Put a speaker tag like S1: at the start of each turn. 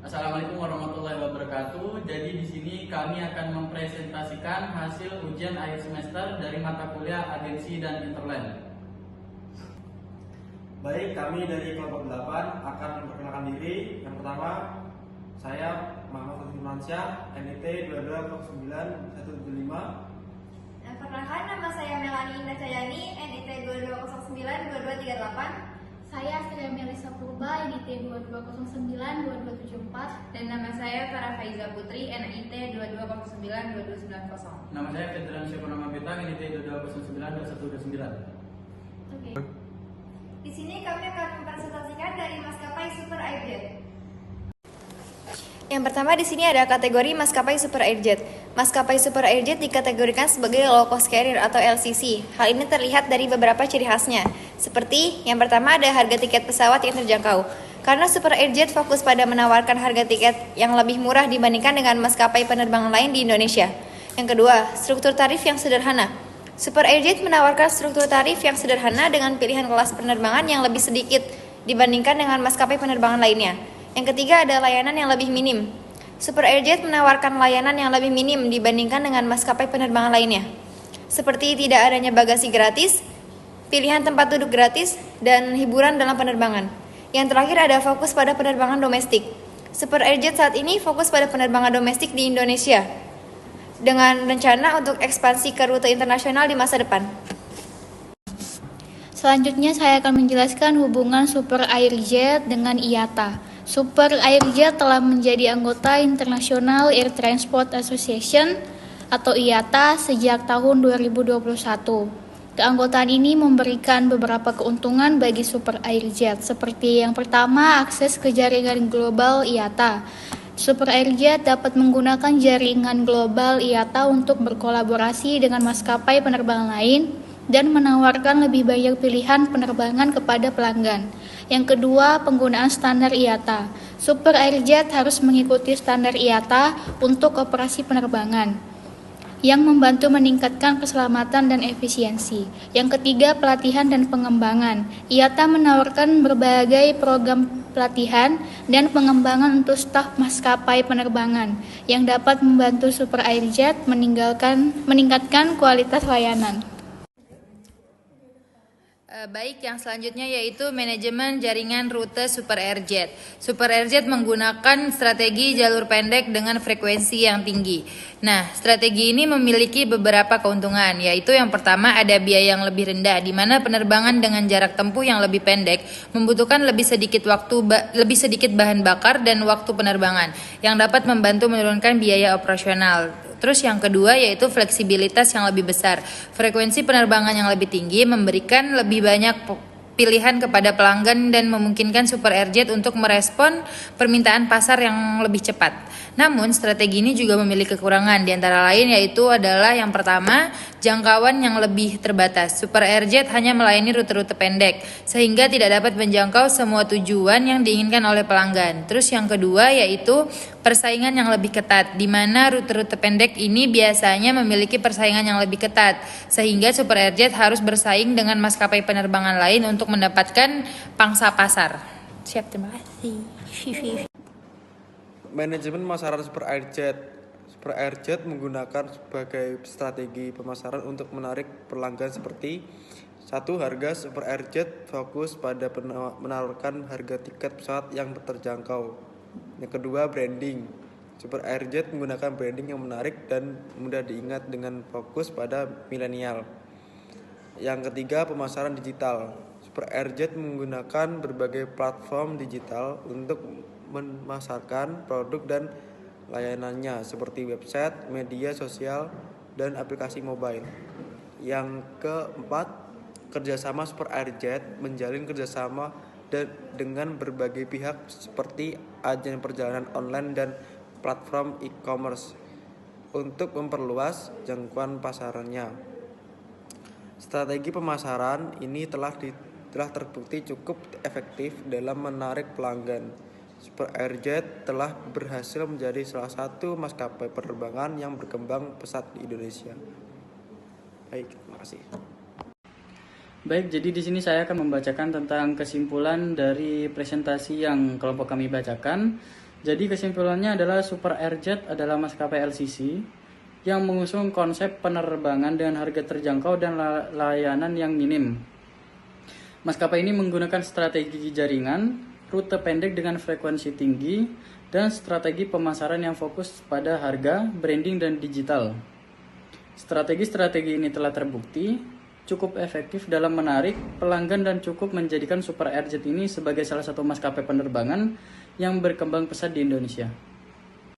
S1: Assalamualaikum warahmatullahi wabarakatuh. Jadi di sini kami akan mempresentasikan hasil ujian akhir semester dari mata kuliah Agensi dan Interland.
S2: Baik, kami dari kelompok 8 akan memperkenalkan diri. Yang pertama, saya Muhammad Fathul Mansyah, NIT 2209175.
S3: Perkenalkan, nama saya Melani Indah Cayani, NIT 22092238.
S4: Saya Astria Melisa Purba, NIT 2209-2274.
S5: Dan nama saya Farah Faiza Putri, NIT 2209-2290.
S1: Nama saya Fedran Syekonama Betang, NIT 22092129.
S4: Oke.
S3: Di sini kami akan mempresentasikan dari maskapai Super Airjet. Yang pertama di sini ada kategori maskapai Super Airjet. Maskapai Super Airjet dikategorikan sebagai low cost carrier atau LCC. Hal ini terlihat dari beberapa ciri khasnya. Seperti yang pertama ada harga tiket pesawat yang terjangkau. Karena Super Airjet fokus pada menawarkan harga tiket yang lebih murah dibandingkan dengan maskapai penerbangan lain di Indonesia. Yang kedua, struktur tarif yang sederhana. Super Airjet menawarkan struktur tarif yang sederhana dengan pilihan kelas penerbangan yang lebih sedikit dibandingkan dengan maskapai penerbangan lainnya. Yang ketiga ada layanan yang lebih minim. Super Airjet menawarkan layanan yang lebih minim dibandingkan dengan maskapai penerbangan lainnya. Seperti tidak adanya bagasi gratis, pilihan tempat duduk gratis, dan hiburan dalam penerbangan. Yang terakhir ada fokus pada penerbangan domestik. Super Airjet saat ini fokus pada penerbangan domestik di Indonesia dengan rencana untuk ekspansi ke rute internasional di masa depan.
S4: Selanjutnya saya akan menjelaskan hubungan Super Airjet dengan IATA. Super Airjet telah menjadi anggota International Air Transport Association atau IATA sejak tahun 2021. Keanggotaan ini memberikan beberapa keuntungan bagi Super Airjet, seperti yang pertama, akses ke jaringan global IATA. Super Airjet dapat menggunakan jaringan global IATA untuk berkolaborasi dengan maskapai penerbangan lain dan menawarkan lebih banyak pilihan penerbangan kepada pelanggan. Yang kedua, penggunaan standar IATA. Super Airjet harus mengikuti standar IATA untuk operasi penerbangan yang membantu meningkatkan keselamatan dan efisiensi. Yang ketiga, pelatihan dan pengembangan. IATA menawarkan berbagai program pelatihan dan pengembangan untuk staf maskapai penerbangan yang dapat membantu Super Airjet meningkatkan kualitas layanan.
S5: Baik, yang selanjutnya yaitu manajemen jaringan rute Super Airjet. Super Airjet menggunakan strategi jalur pendek dengan frekuensi yang tinggi. Nah, strategi ini memiliki beberapa keuntungan, yaitu yang pertama ada biaya yang lebih rendah, di mana penerbangan dengan jarak tempuh yang lebih pendek membutuhkan lebih sedikit bahan bakar dan waktu penerbangan, yang dapat membantu menurunkan biaya operasional. Terus yang kedua yaitu fleksibilitas yang lebih besar. Frekuensi penerbangan yang lebih tinggi memberikan lebih banyak pilihan kepada pelanggan dan memungkinkan Super Airjet untuk merespon permintaan pasar yang lebih cepat. Namun strategi ini juga memiliki kekurangan, di antara lain yaitu adalah yang pertama, jangkauan yang lebih terbatas. Super Airjet hanya melayani rute-rute pendek sehingga tidak dapat menjangkau semua tujuan yang diinginkan oleh pelanggan. Terus yang kedua yaitu persaingan yang lebih ketat, di mana rute-rute pendek ini biasanya memiliki persaingan yang lebih ketat sehingga Super Airjet harus bersaing dengan maskapai penerbangan lain untuk mendapatkan pangsa pasar. Siap, terima kasih.
S2: Manajemen pemasaran Super Airjet. Super Airjet menggunakan sebagai strategi pemasaran untuk menarik pelanggan seperti satu, harga. Super Airjet fokus pada menawarkan harga tiket pesawat yang terjangkau. Yang kedua, branding. Super Airjet menggunakan branding yang menarik dan mudah diingat dengan fokus pada milenial. Yang ketiga, pemasaran digital. Super Airjet menggunakan berbagai platform digital untuk memasarkan produk dan layanannya seperti website, media sosial, dan aplikasi mobile. Yang keempat, kerjasama Super Airjet menjalin kerjasama dengan berbagai pihak seperti agen perjalanan online dan platform e-commerce untuk memperluas jangkauan pasarannya. Strategi pemasaran ini telah terbukti cukup efektif dalam menarik pelanggan. Super Airjet telah berhasil menjadi salah satu maskapai penerbangan yang berkembang pesat di Indonesia. Baik, terima kasih.
S1: Baik, jadi di sini saya akan membacakan tentang kesimpulan dari presentasi yang kelompok kami bacakan. Jadi kesimpulannya adalah Super Airjet adalah maskapai LCC yang mengusung konsep penerbangan dengan harga terjangkau dan layanan yang minim. Maskapai ini menggunakan strategi jaringan, rute pendek dengan frekuensi tinggi, dan strategi pemasaran yang fokus pada harga, branding, dan digital. Strategi-strategi ini telah terbukti cukup efektif dalam menarik pelanggan dan cukup menjadikan Super Airjet ini sebagai salah satu maskapai penerbangan yang berkembang pesat di Indonesia.